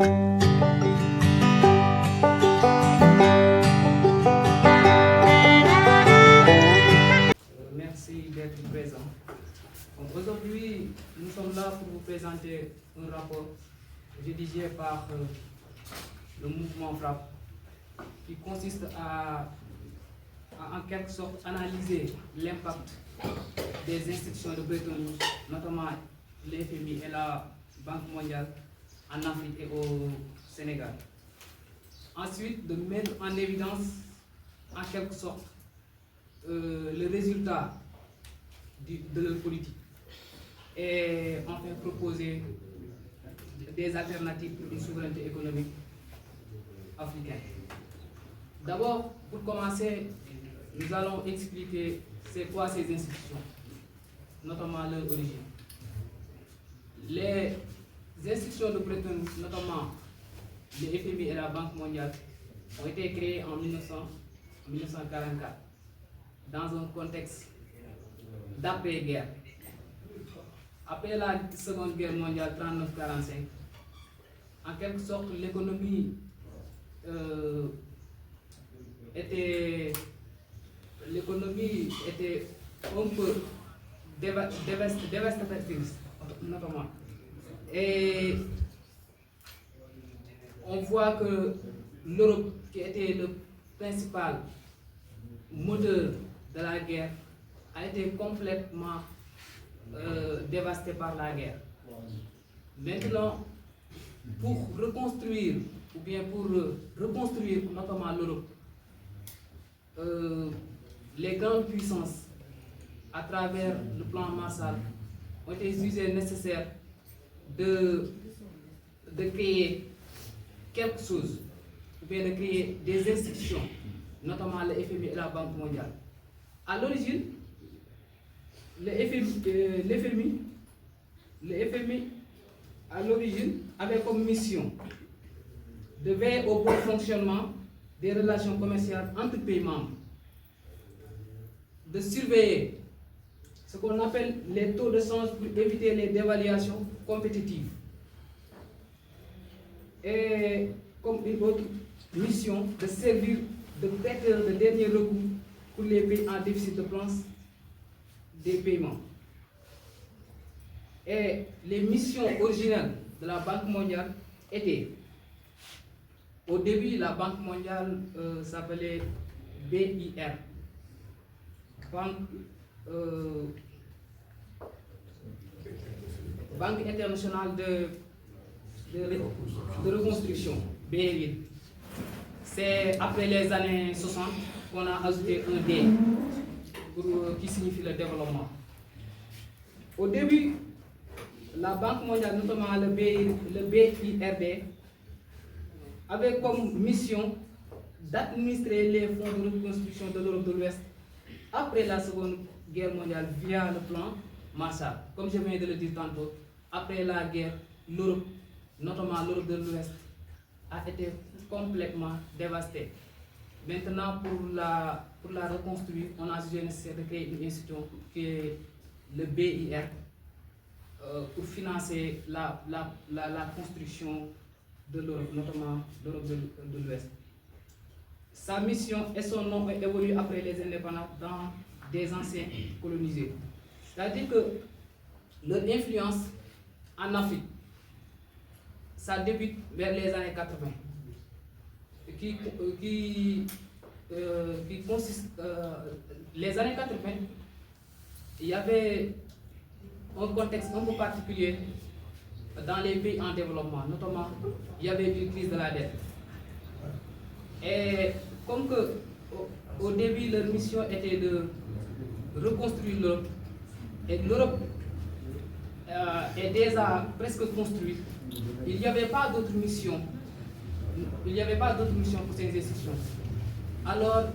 Merci d'être présent. Aujourd'hui, nous sommes là pour vous présenter un rapport rédigé par le mouvement FRAPP qui consiste à en quelque sorte analyser l'impact des institutions de Bretton Woods, notamment l'FMI et la Banque mondiale en Afrique et au Sénégal. Ensuite, de mettre en évidence en quelque sorte le résultat de leur politique et enfin proposer des alternatives pour une souveraineté économique africaine. D'abord, pour commencer, nous allons expliquer c'est quoi ces institutions, notamment leur origine. Les institutions de Bretton Woods, notamment le FMI et la Banque mondiale, ont été créées en 1944 dans un contexte d'après-guerre. Après la Seconde Guerre mondiale 39-45, en quelque sorte, l'économie était un peu dévastatrice, notamment. Et on voit que l'Europe, qui était le principal moteur de la guerre, a été complètement dévastée par la guerre. Maintenant, pour reconstruire, ou bien pour reconstruire notamment l'Europe, les grandes puissances, à travers le plan Marshall, ont été jugées nécessaires de créer quelque chose, ou bien de créer des institutions, notamment le FMI et la Banque mondiale. À l'origine, le FMI à l'origine avait comme mission de veiller au bon fonctionnement des relations commerciales entre pays membres, de surveiller ce qu'on appelle les taux de change pour éviter les dévaluations compétitives. Et comme une autre mission, de servir de prêteur de dernier recours pour les pays en déficit de plan des paiements. Et les missions originelles de la Banque mondiale étaient, au début, la Banque mondiale s'appelait BIR, Banque internationale de reconstruction, BRI. C'est après les années 60 qu'on a ajouté un D qui signifie le développement. Au début, la Banque mondiale, notamment le BIRD, avait comme mission d'administrer les fonds de reconstruction de l'Europe de l'Ouest après la Seconde Guerre mondiale via le plan Marshall. Comme je viens de le dire tantôt, après la guerre, l'Europe, notamment l'Europe de l'Ouest, a été complètement dévastée. Maintenant, pour la reconstruire, on a jugé nécessaire de créer une institution qui est le BIR pour financer la construction de l'Europe, notamment l'Europe de l'Ouest. Sa mission et son nom ont évolué après les indépendances dans des anciens colonisés. C'est-à-dire que leur influence en Afrique, ça débute vers les années 80, qui consiste, les années 80, il y avait un contexte un peu particulier dans les pays en développement, notamment il y avait une crise de la dette. Et comme que au début leur mission était de reconstruire l'Europe, et l'Europe est déjà presque construite, il n'y avait pas d'autre mission. Il n'y avait pas d'autre mission pour ces institutions. Alors,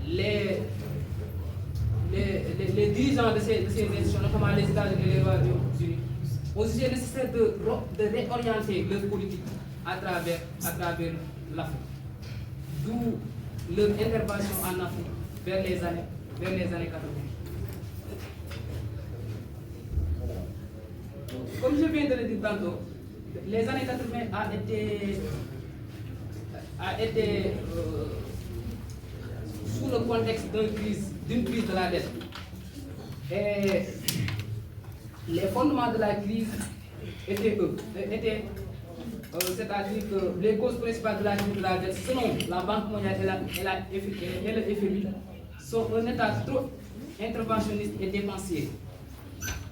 les dirigeants de ces institutions, notamment les États-Unis et les États-Unis, ont jugé nécessaire de réorienter leur politique à travers l'Afrique. D'où leur intervention en Afrique vers les années 80. Comme je viens de le dire tantôt, les années 80 a été sous le contexte d'une crise de la dette. Et les fondements de la crise étaient c'est-à-dire que les causes principales de la crise de la dette, selon la Banque mondiale et le FMI, sont un état trop interventionniste et dépensier,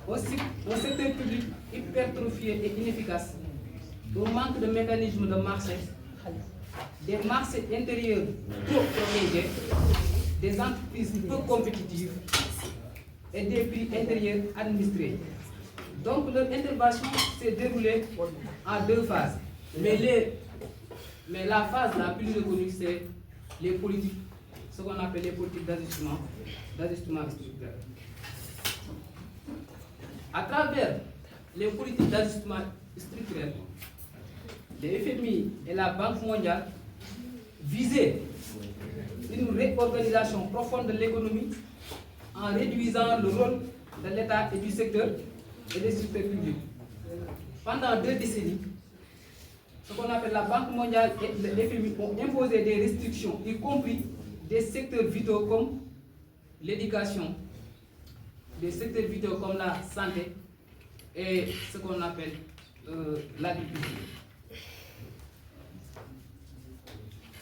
un secteur public hypertrophié et inefficace, un manque de mécanismes de marché, des marchés intérieurs trop protégés, des entreprises peu compétitives et des prix intérieurs administrés. Donc leur intervention s'est déroulée en 2 phases. Mais la phase la plus reconnue, c'est les politiques, ce qu'on appelle les politiques d'ajustement structurel. À travers les politiques d'ajustement structurel, le FMI et la Banque mondiale visaient une réorganisation profonde de l'économie en réduisant le rôle de l'État et du secteur et des structures publiques. Pendant 2 décennies, ce qu'on appelle la Banque mondiale et le FMI ont imposé des restrictions, y compris des secteurs vitaux comme l'éducation, des secteurs vitaux comme la santé et ce qu'on appelle l'agriculture.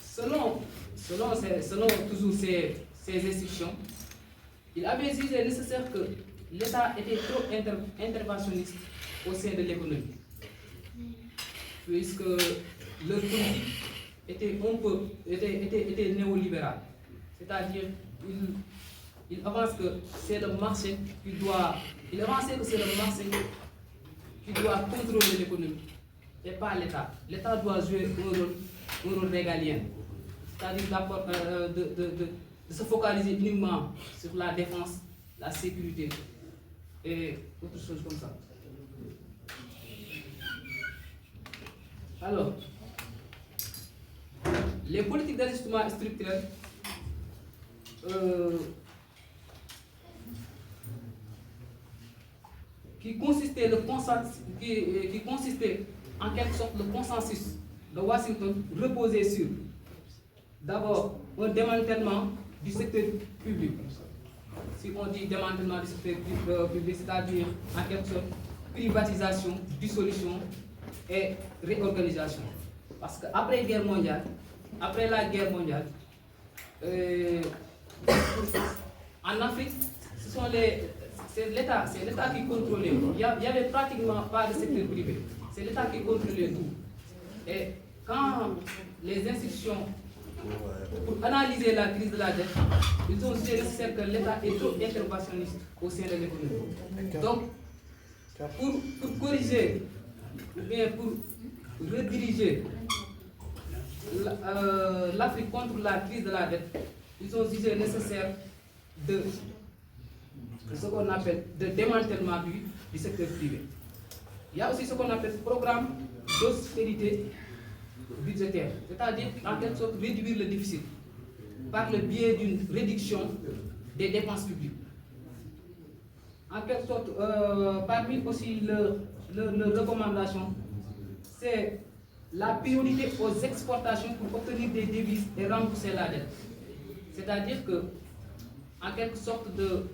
Selon toujours ces instructions, il avait jugé nécessaire que l'État était trop interventionniste au sein de l'économie, puisque leur politique était néolibérale. C'est-à-dire, il avance que c'est le marché qui doit contrôler l'économie et pas l'État. L'État doit jouer un rôle régalien, c'est-à-dire de se focaliser uniquement sur la défense, la sécurité et autre chose comme ça. Alors, les politiques d'ajustement structurel qui consistait en quelque sorte le consensus de Washington reposait sur d'abord un démantèlement du secteur public. Si on dit démantèlement du secteur public, c'est-à-dire en quelque sorte privatisation, dissolution et réorganisation. Parce qu'après la guerre mondiale, en Afrique, c'est l'État qui contrôlait. Il n'y avait pratiquement pas de secteur privé. C'est l'État qui contrôlait tout. Et quand les institutions, pour analyser la crise de la dette, ils ont jugé nécessaire que l'État est trop interventionniste au sein de l'économie. Donc, pour corriger, ou bien pour rediriger l'Afrique contre la crise de la dette, ils ont jugé nécessaire de ce qu'on appelle de démantèlement du secteur privé. Il y a aussi ce qu'on appelle programme d'austérité budgétaire, c'est-à-dire en quelque sorte réduire le déficit par le biais d'une réduction des dépenses publiques. En quelque sorte, parmi aussi leurs recommandations, c'est la priorité aux exportations pour obtenir des devises et rembourser la dette. C'est-à-dire que, en quelque sorte, de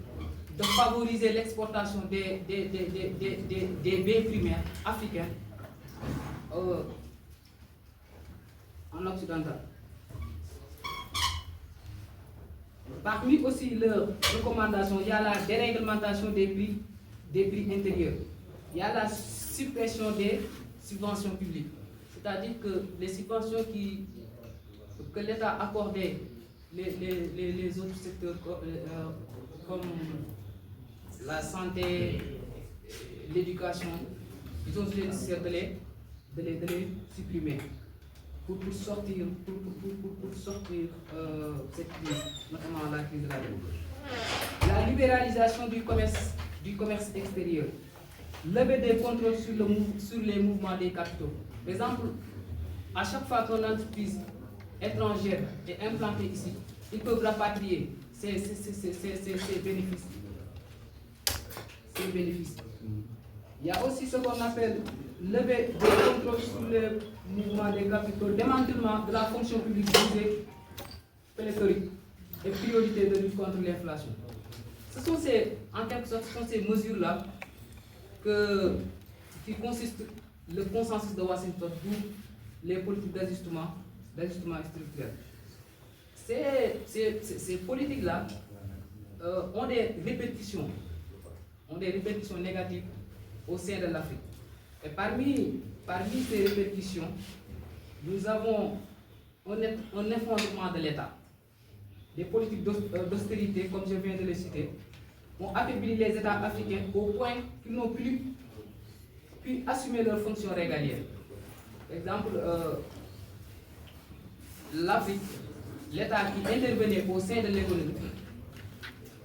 favoriser l'exportation des biens primaires africains en occidental. Parmi aussi leurs recommandations, il y a la déréglementation des prix intérieurs. Il y a la suppression des subventions publiques. C'est-à-dire que les subventions que l'État accordait les autres secteurs comme la santé, l'éducation, ils ont jugé nécessaire de les supprimer pour sortir cette crise, notamment la crise de la dette. La libéralisation du commerce extérieur, lever des contrôles sur les mouvements des capitaux. Par exemple, à chaque fois qu'une entreprise étrangère est implantée ici, ils peuvent rapatrier ses bénéfices. Il y a aussi ce qu'on appelle levée des contrôles sur le mouvement des capitaux, démantèlement de la fonction publique visée, pléthorique et priorité de lutte contre l'inflation. Ce sont en quelque sorte, ces mesures-là qui consistent le consensus de Washington pour les politiques d'ajustement structurel. Ces politiques-là ont des répétitions négatives au sein de l'Afrique. Et parmi ces répétitions, nous avons un effondrement de l'État. Des politiques d'austérité, comme je viens de le citer, ont affaibli les États africains au point qu'ils n'ont plus pu assumer leurs fonctions régaliennes. Par exemple, l'Afrique, l'État qui intervenait au sein de l'économie,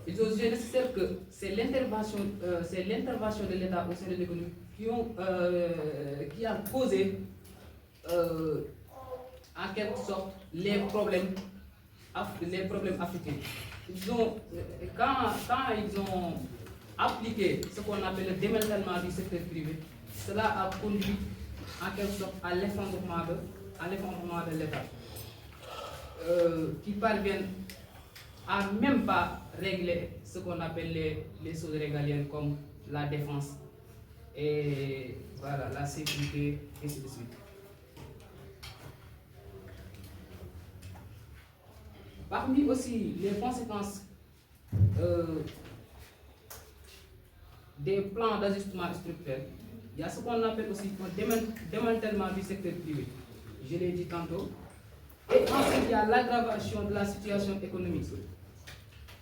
ils ont jugé nécessaire que c'est l'intervention de l'État au sein de l'économie qui a causé en quelque sorte les problèmes africains. Quand ils ont appliqué ce qu'on appelle le démantèlement du secteur privé, cela a conduit en quelque sorte à l'effondrement de l'État, qui parviennent à même pas régler ce qu'on appelle les choses régaliennes comme la défense et voilà, la sécurité, et ainsi de suite. Parmi aussi les conséquences des plans d'ajustement structurel, il y a ce qu'on appelle aussi un démantèlement du secteur privé. Je l'ai dit tantôt. Et ensuite, il y a l'aggravation de la situation économique.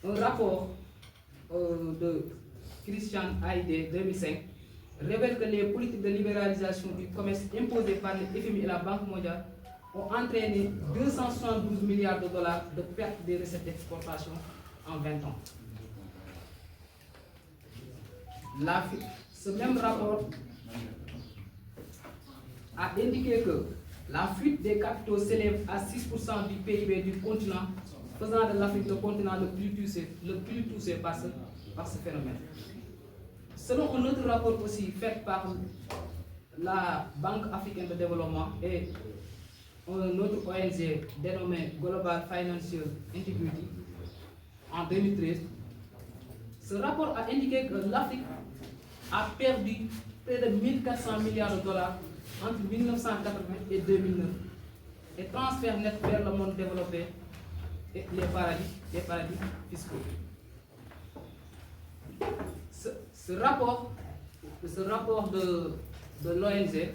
Un rapport de Christian Heide 2005 révèle que les politiques de libéralisation du commerce imposées par le FMI et la Banque mondiale ont entraîné 272 milliards de dollars de perte des recettes d'exportation en 20 ans. Ce même rapport a indiqué que la fuite des capitaux s'élève à 6% du PIB du continent, faisant de l'Afrique le continent le plus touché par ce phénomène. Selon un autre rapport aussi fait par la Banque africaine de développement et un autre ONG dénommé Global Financial Integrity en 2013, ce rapport a indiqué que l'Afrique a perdu près de 1400 milliards de dollars entre 1980 et 2009 et transfert net vers le monde développé et les paradis fiscaux. Ce rapport de l'ONG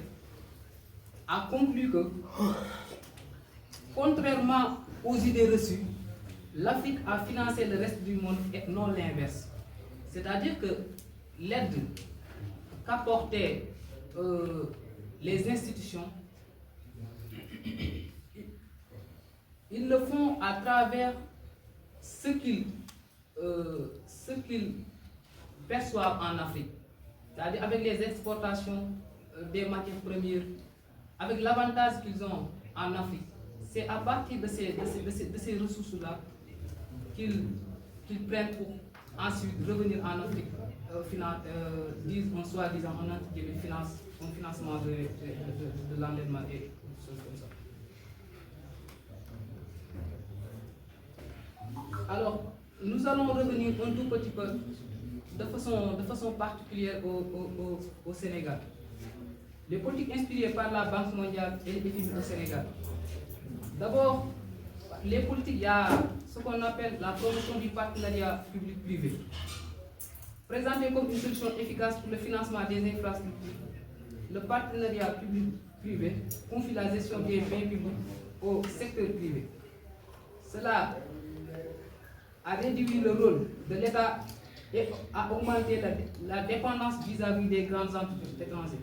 a conclu que, contrairement aux idées reçues, l'Afrique a financé le reste du monde et non l'inverse. C'est-à-dire que l'aide qu'apportaient les institutions, ils le font à travers ce qu'ils perçoivent en Afrique, c'est-à-dire avec les exportations des matières premières, avec l'avantage qu'ils ont en Afrique. C'est à partir de ces ressources-là qu'ils prennent pour ensuite revenir en Afrique, disons soi-disant un financement de l'enlèvement et des choses comme ça. Alors, nous allons revenir un tout petit peu de façon particulière au Sénégal. Les politiques inspirées par la Banque mondiale et les FMI au Sénégal. D'abord, les politiques, il y a ce qu'on appelle la promotion du partenariat public-privé. Présenté comme une solution efficace pour le financement des infrastructures, le partenariat public-privé confie la gestion des biens publics au secteur privé. Cela a réduit le rôle de l'État et a augmenté la dépendance vis-à-vis des grandes entreprises étrangères.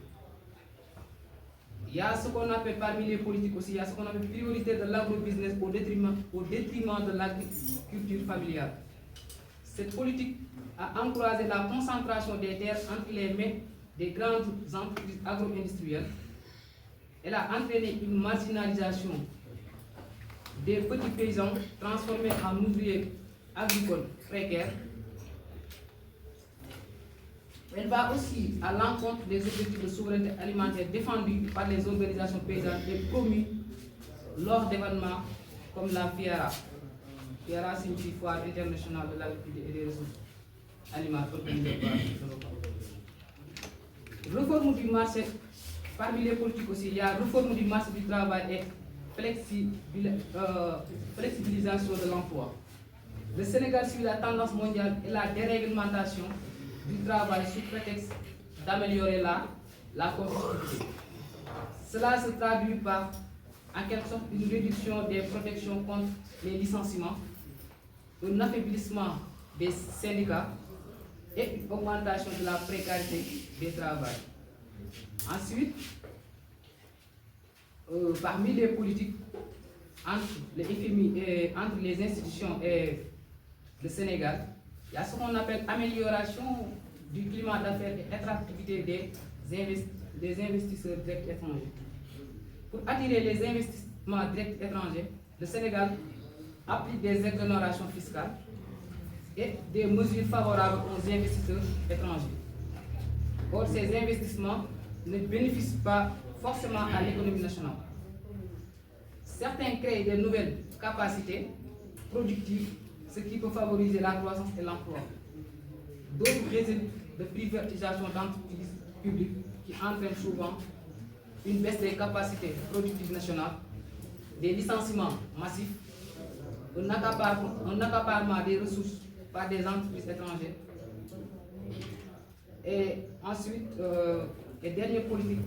Il y a ce qu'on appelle parmi les politiques aussi, il y a ce qu'on appelle priorité de l'agrobusiness au détriment de l'agriculture familiale. Cette politique a encouragé la concentration des terres entre les mains des grandes entreprises agro-industrielles. Elle a entraîné une marginalisation des petits paysans transformés en ouvriers agricoles précaires. Elle va aussi à l'encontre des objectifs de souveraineté alimentaire défendus par les organisations paysannes et promus lors d'événements comme la FIARA. FIARA signifie Foire internationale de l'agriculture et des ressources alimentaires organisée par l'ONU. Réforme du marché, parmi les politiques aussi, il y a réforme du marché du travail et flexibilisation de l'emploi. Le Sénégal suit la tendance mondiale et la déréglementation du travail sous prétexte d'améliorer la compétitivité. Cela se traduit par, en quelque sorte, une réduction des protections contre les licenciements, un affaiblissement des syndicats et une augmentation de la précarité des travail. Ensuite, parmi les politiques entre les FMI et entre les institutions et le Sénégal, il y a ce qu'on appelle amélioration du climat d'affaires et attractivité des investisseurs directs étrangers. Pour attirer les investissements directs étrangers, le Sénégal applique des exonérations fiscales et des mesures favorables aux investisseurs étrangers. Or, ces investissements ne bénéficient pas forcément à l'économie nationale. Certains créent de nouvelles capacités productives, ce qui peut favoriser la croissance et l'emploi. D'autres résultent de privatisation d'entreprises publiques qui entraînent souvent une baisse des capacités productives nationales, des licenciements massifs, un accaparement des ressources par des entreprises étrangères. Et ensuite, et dernière politique,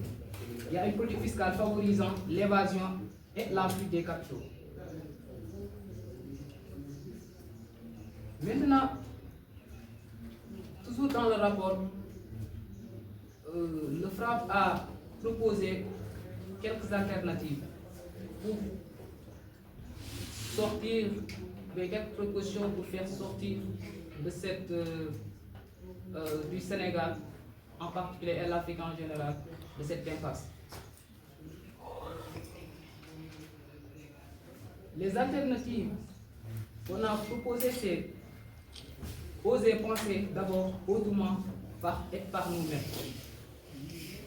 il y a une politique fiscale favorisant l'évasion et la fuite des capitaux. Maintenant, toujours dans le rapport, le FRAPP a proposé quelques alternatives pour sortir, quelques propositions pour faire sortir de cette, du Sénégal, en particulier et l'Afrique en général, de cette impasse. Les alternatives qu'on a proposées, c'est oser penser d'abord autrement par nous-mêmes.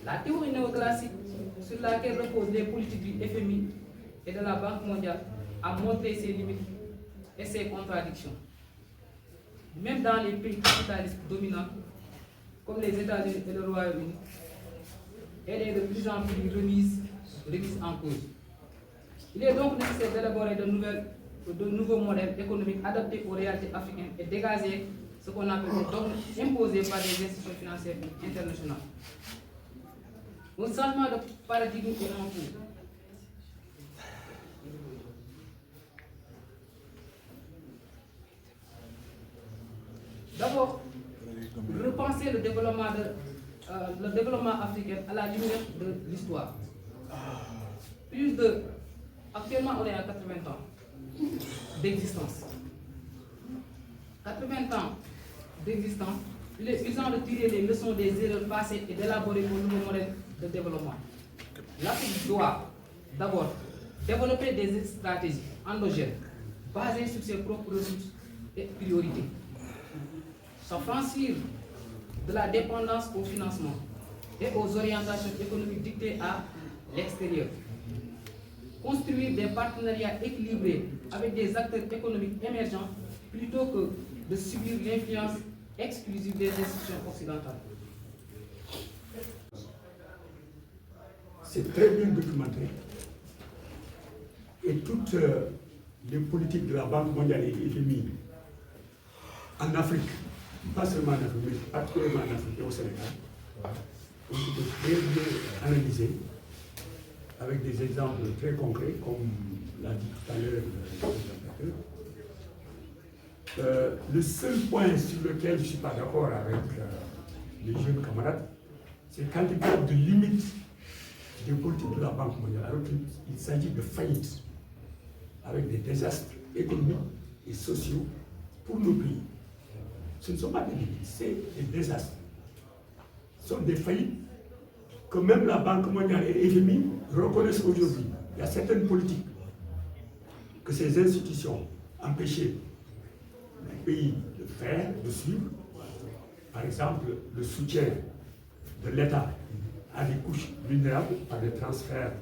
La théorie néoclassique sur laquelle reposent les politiques du FMI et de la Banque mondiale a montré ses limites et ses contradictions. Même dans les pays capitalistes dominants, comme les États-Unis et le Royaume-Uni, elle est de plus en plus remise en cause. Il est donc nécessaire d'élaborer de nouveaux modèles économiques adaptés aux réalités africaines et dégager ce qu'on appelle des dogmes imposés par des institutions financières internationales. Un changement de paradigme est en cours. D'abord, repenser le développement africain à la lumière de l'histoire. Actuellement, on est à 80 ans d'existence. 80 ans d'existence, il est urgent de tirer les leçons des erreurs passées et d'élaborer un nouveau modèle de développement. L'Afrique doit d'abord développer des stratégies endogènes basées sur ses propres ressources et priorités. S'affranchir de la dépendance au financement et aux orientations économiques dictées à l'extérieur. Construire des partenariats équilibrés avec des acteurs économiques émergents plutôt que de subir l'influence exclusive des institutions occidentales. C'est très bien documenté. Et toutes les politiques de la Banque mondiale et FMI en Afrique, pas seulement en Afrique, mais particulièrement en Afrique et au Sénégal, ont été très bien analysées avec des exemples très concrets, comme l'a dit tout à l'heure le présentateur. Le seul point sur lequel je ne suis pas d'accord avec les jeunes camarades, c'est quand il parle de limites des politiques de la Banque mondiale, alors qu'il s'agit de faillites, avec des désastres économiques et sociaux pour nos pays. Ce ne sont pas des limites, c'est des désastres. Ce sont des faillites que même la Banque mondiale et FMI reconnaissent aujourd'hui. Il y a certaines politiques que ces institutions empêchaient les pays de faire, de suivre, par exemple, le soutien de l'État à des couches vulnérables par des transferts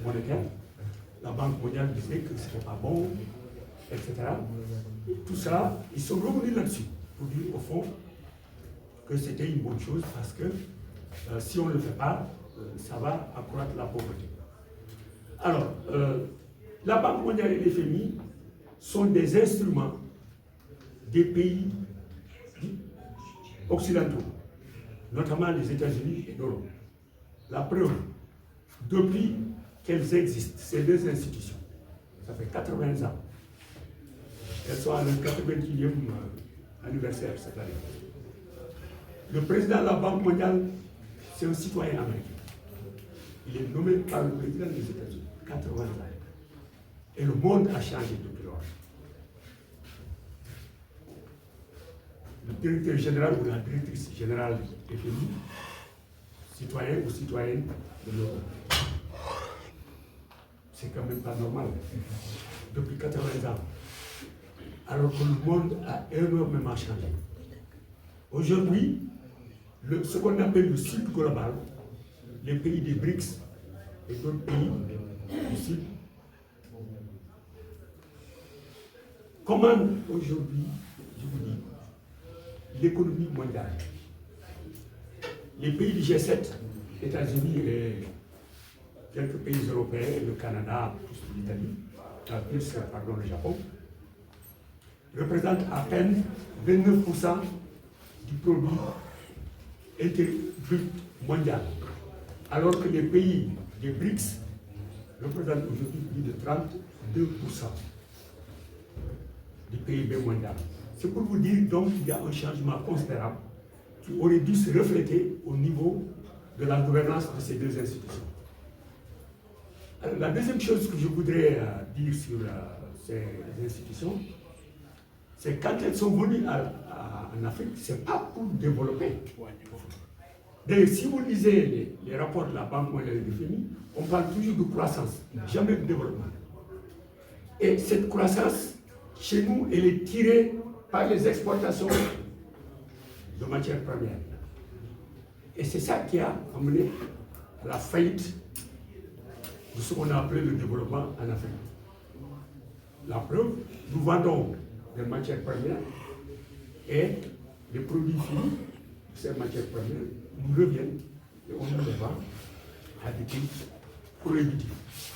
monétaires. La Banque mondiale disait que ce n'était pas bon, etc. Tout ça, ils sont revenus là-dessus pour dire au fond que c'était une bonne chose parce que si on ne le fait pas, ça va accroître la pauvreté. Alors, la Banque mondiale et l'FMI sont des instruments des pays occidentaux, notamment les États-Unis et l'Europe. La preuve, depuis qu'elles existent, ces deux institutions, ça fait 80 ans, elles sont à leur 81e anniversaire cette année. Le président de la Banque mondiale, c'est un citoyen américain. Il est nommé par le président des États-Unis, 80 ans. Et le monde a changé depuis lors. Le directeur général ou la directrice générale du FMI, citoyen ou citoyenne de l'Europe. C'est quand même pas normal. Depuis 80 ans. Alors que le monde a énormément changé. Aujourd'hui, ce qu'on appelle le Sud global, les pays des BRICS et d'autres pays du Sud, commandent aujourd'hui, je vous dis, l'économie mondiale. Les pays du G7, États-Unis et quelques pays européens, le Canada, plus l'Italie, le Japon, représentent à peine 29% du produit intérieur brut mondial, alors que les pays des BRICS représentent aujourd'hui plus de 32% du PIB mondial. C'est pour vous dire donc qu'il y a un changement considérable qui aurait dû se refléter au niveau de la gouvernance de ces deux institutions. Alors, la deuxième chose que je voudrais dire sur ces institutions, c'est quand elles sont venues en Afrique, ce n'est pas pour développer. D'ailleurs, si vous lisez les rapports de la Banque mondiale et du FMI, on parle toujours de croissance, jamais de développement. Et cette croissance, chez nous, elle est tirée par les exportations de matières premières. Et c'est ça qui a amené à la faillite de ce qu'on a appelé le développement en Afrique. La preuve, nous vendons des matières premières et les produits finis de ces matières premières nous reviennent et on nous les vend à des prix prohibitifs.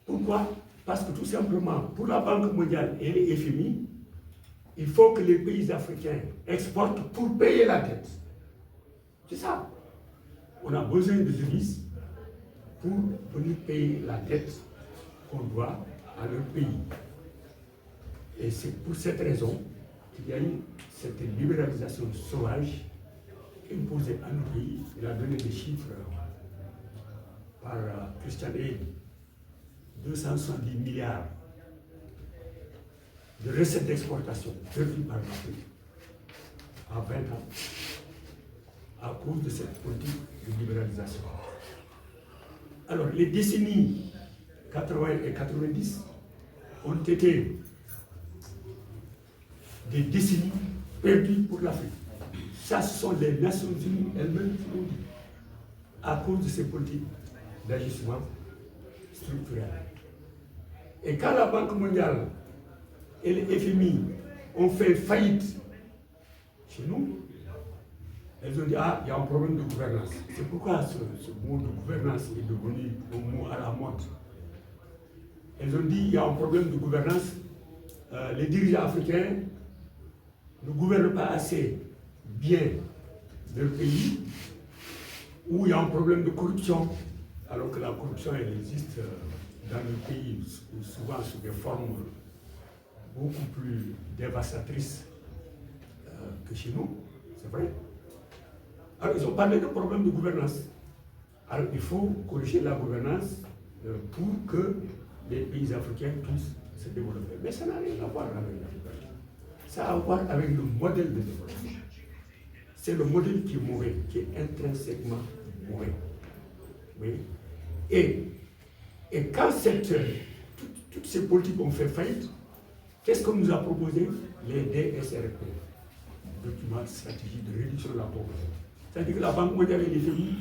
Pourquoi? Parce que tout simplement, pour la Banque mondiale et les FMI, il faut que les pays africains exportent pour payer la dette. C'est ça. On a besoin de devises pour venir payer la dette qu'on doit à leur pays. Et c'est pour cette raison qu'il y a eu cette libéralisation sauvage imposée à nos pays. Il a donné des chiffres par Christian Aid, 270 milliards de recettes d'exportation perdues par l'Afrique à 20 ans à cause de cette politique de libéralisation. Alors, les décennies 80 et 90 ont été des décennies perdues pour l'Afrique. Ça, ce sont les Nations Unies elles-mêmes qui l'ont dit, à cause de ces politiques d'ajustement structurel. Et quand la Banque mondiale et le FMI ont fait faillite chez nous, elles ont dit, ah, il y a un problème de gouvernance. C'est pourquoi ce mot de gouvernance est devenu un mot à la mode. Elles ont dit, il y a un problème de gouvernance. Les dirigeants africains ne gouvernent pas assez bien leur pays, où il y a un problème de corruption, alors que la corruption, elle existe dans le pays, souvent sous des formes beaucoup plus dévastatrices que chez nous, c'est vrai. Alors, ils ont parlé de problème de gouvernance. Alors, il faut corriger la gouvernance pour que les pays africains puissent se développer. Mais ça n'a rien à voir avec l'Afrique. Ça a à voir avec le modèle de développement. C'est le modèle qui est mauvais, qui est intrinsèquement mauvais. Oui. Et quand toutes ces politiques ont fait faillite, qu'est-ce qu'on nous a proposé? Les DSRP. document de stratégie de réduction de la pauvreté. C'est-à-dire que la Banque mondiale et les FMI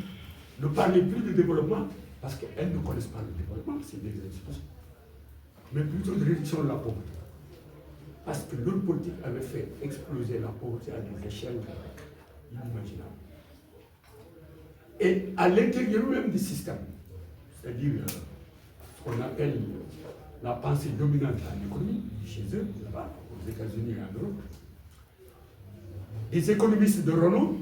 ne parlaient plus de développement parce qu'elles ne connaissent pas le développement, c'est des institutions, mais plutôt de réduction de la pauvreté. Parce que leur politique avait fait exploser la pauvreté à des échelles inimaginables. Et à l'intérieur même du système, c'est-à-dire ce qu'on appelle la pensée dominante en économie, chez eux, là-bas, aux États-Unis et en Europe, les économistes de renom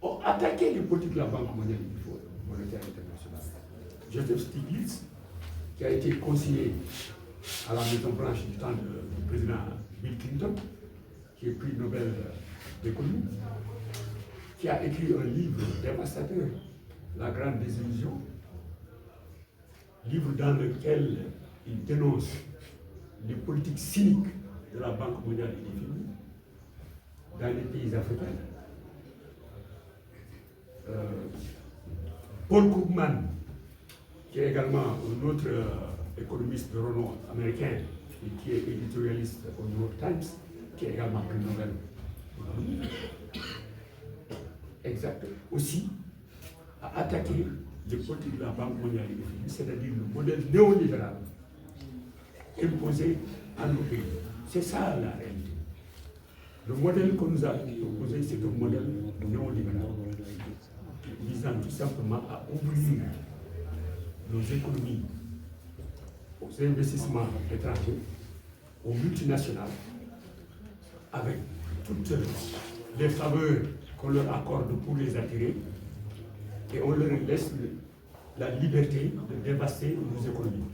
ont attaqué les politiques de la Banque mondiale et monétaire internationale. Joseph Stiglitz, qui a été conseiller à la Maison Blanche du temps du président Bill Clinton, qui est prix Nobel d'économie, qui a écrit un livre dévastateur, La Grande Désillusion, livre dans lequel il dénonce les politiques cyniques de la Banque mondiale et des FMI dans les pays africains. Paul Krugman, qui est également un autre économiste de renom américain et qui est éditorialiste au New York Times, qui est également prix Nobel. Exact. Aussi, a attaqué les politiques de la Banque mondiale et des FMI, c'est-à-dire le modèle néolibéral imposé à nos pays. C'est ça la réalité. Le modèle qu'on nous a proposé, c'est un modèle néolibéral visant tout simplement à ouvrir nos économies aux investissements étrangers, aux multinationales, avec toutes les faveurs qu'on leur accorde pour les attirer, et on leur laisse la liberté de dévaster nos économies.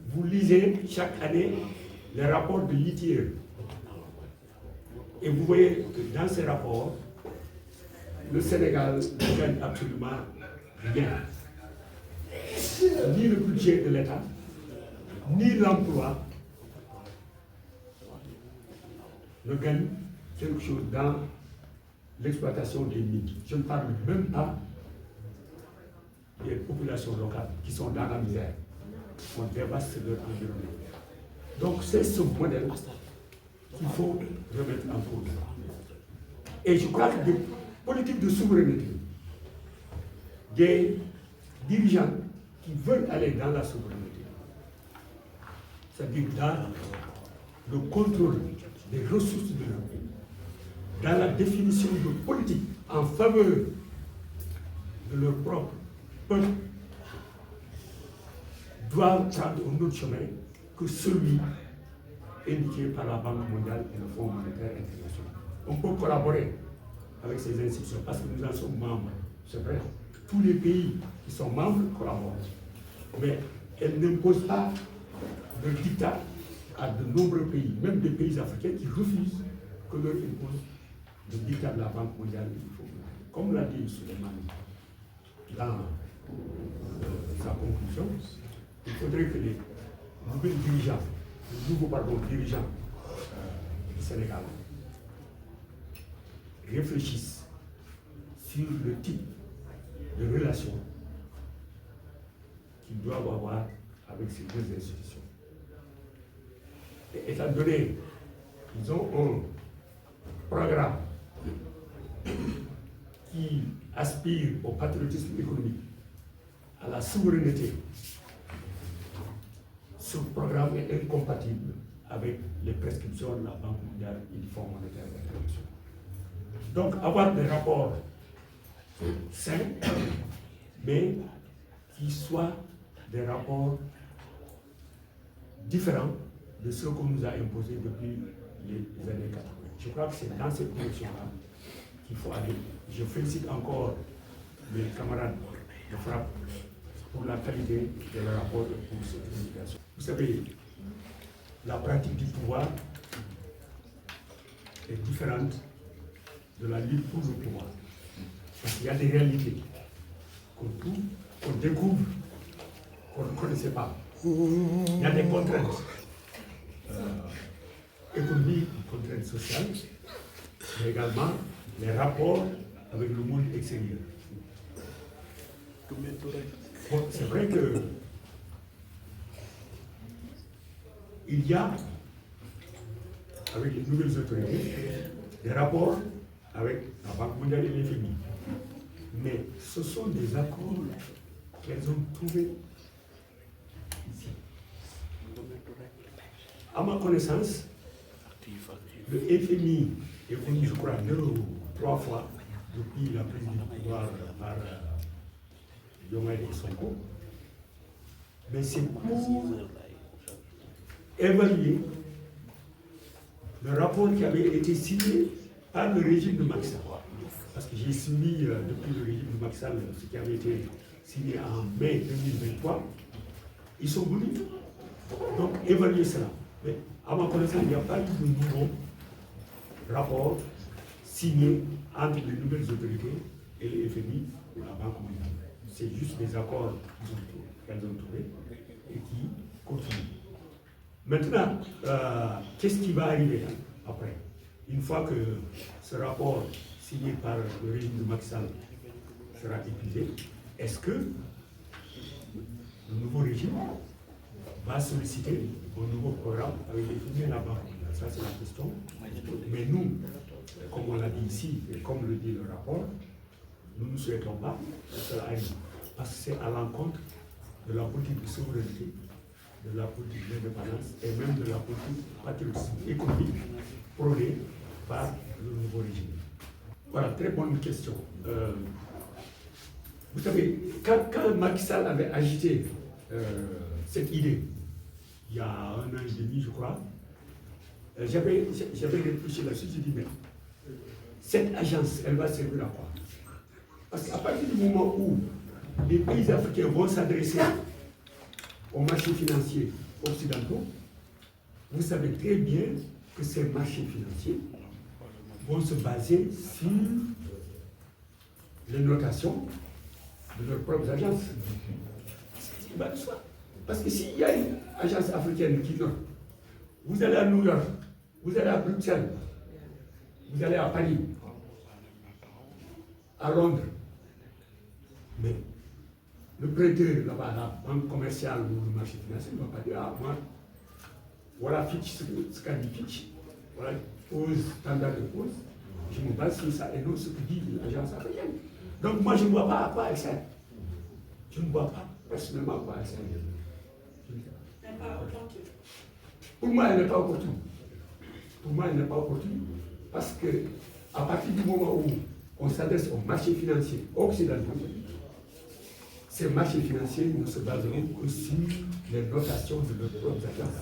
Vous lisez chaque année les rapports de l'ITIE, et vous voyez que dans ces rapports, le Sénégal ne gagne absolument rien. Ni le budget de l'État, ni l'emploi ne gagnent quelque chose dans l'exploitation des mines. Je ne parle même pas des populations locales qui sont dans la misère. On dévaste leur environnement. Donc c'est ce modèle qu'il faut remettre en cause. Et je crois que des politiques de souveraineté, des dirigeants qui veulent aller dans la souveraineté, c'est-à-dire dans le contrôle des ressources de leur pays, dans la définition de politique en faveur de leur propre peuple, doivent prendre un autre chemin que celui indiqué par la Banque mondiale et le Fonds monétaire international. On peut collaborer avec ces institutions parce que nous en sommes membres. C'est vrai, tous les pays qui sont membres collaborent. Mais elles n'imposent pas de dictat à de nombreux pays, même des pays africains qui refusent que leur impose le dictat de la Banque mondiale et du Fonds monétaire. Comme l'a dit Souleymane dans sa conclusion, il faudrait que les nouveaux dirigeants du Sénégal réfléchissent sur le type de relation qu'ils doivent avoir avec ces deux institutions. Et étant donné qu'ils ont un programme qui aspire au patriotisme économique, à la souveraineté, ce programme est incompatible avec les prescriptions de la Banque mondiale et du Fonds monétaire international. Donc, avoir des rapports sains, mais qui soient des rapports différents de ceux qu'on nous a imposés depuis les années 80. Je crois que c'est dans cette direction-là qu'il faut aller. Je félicite encore mes camarades de FRAPP pour la qualité de leur rapport et pour cette communication. Vous savez, la pratique du pouvoir est différente de la lutte pour le pouvoir. Parce qu'il y a des réalités qu'on découvre, qu'on ne connaissait pas. Il y a des contraintes économiques, des contraintes sociales, mais également les rapports avec le monde extérieur. Bon, c'est vrai que il y a, avec les nouvelles autorités, des rapports avec la Banque mondiale et l'FMI. Mais ce sont des accords qu'elles ont trouvés ici. À ma connaissance, le FMI est venu, je crois, 2 ou 3 fois depuis la prise du pouvoir par Diomaye et Sonko. Mais c'est pour évaluer le rapport qui avait été signé par le régime de Macky Sall. Parce que j'ai suivi depuis le régime de Macky Sall ce qui avait été signé en mai 2023. Ils sont venus donc évaluer cela. Mais à ma connaissance, il n'y a pas eu de nouveau rapport signé entre les nouvelles autorités et le FMI ou la Banque mondiale. C'est juste des accords qu'elles ont trouvés et qui continuent. Maintenant, qu'est-ce qui va arriver après? Une fois que ce rapport signé par le régime de Macky Sall sera épuisé, est-ce que le nouveau régime va solliciter un nouveau programme avec les FMI et la Banque mondiale? Ça, c'est la question. Mais nous, comme on l'a dit ici, et comme le dit le rapport, nous ne souhaitons pas que cela arrive. Parce que c'est à l'encontre de la politique de souveraineté, de la politique d'indépendance et même de la politique patriotisme économique prônée par le nouveau régime. Voilà, très bonne question. Vous savez, quand Macky Sall avait agité cette idée, il y a 1 an et demi, je crois, j'avais réfléchi là-dessus, j'ai dit, mais cette agence, elle va servir à quoi? Parce qu'à partir du moment où les pays africains vont s'adresser aux marchés financiers occidentaux, vous savez très bien que ces marchés financiers vont se baser sur les notations de leurs propres agences. C'est pas de soi. Parce que s'il y a une agence africaine qui note, vous allez à New York, vous allez à Bruxelles, vous allez à Paris, à Londres, mais le prêteur là-bas, la banque commerciale ou le marché financier ne va pas dire, ah, moi, voilà Fitch, ce qu'a dit Fitch, voilà pose, standard de pose, je me base sur ça et non ce que dit l'agence africaine. Donc moi, je ne vois pas à quoi elle sert. Je ne vois pas personnellement à quoi elle sert. Pour moi, elle n'est pas opportune. Pour moi, elle n'est pas opportune parce que à partir du moment où on s'adresse aux marchés financiers occidentaux, ces marchés financiers ne se baseront que sur les notations de leurs propres agences.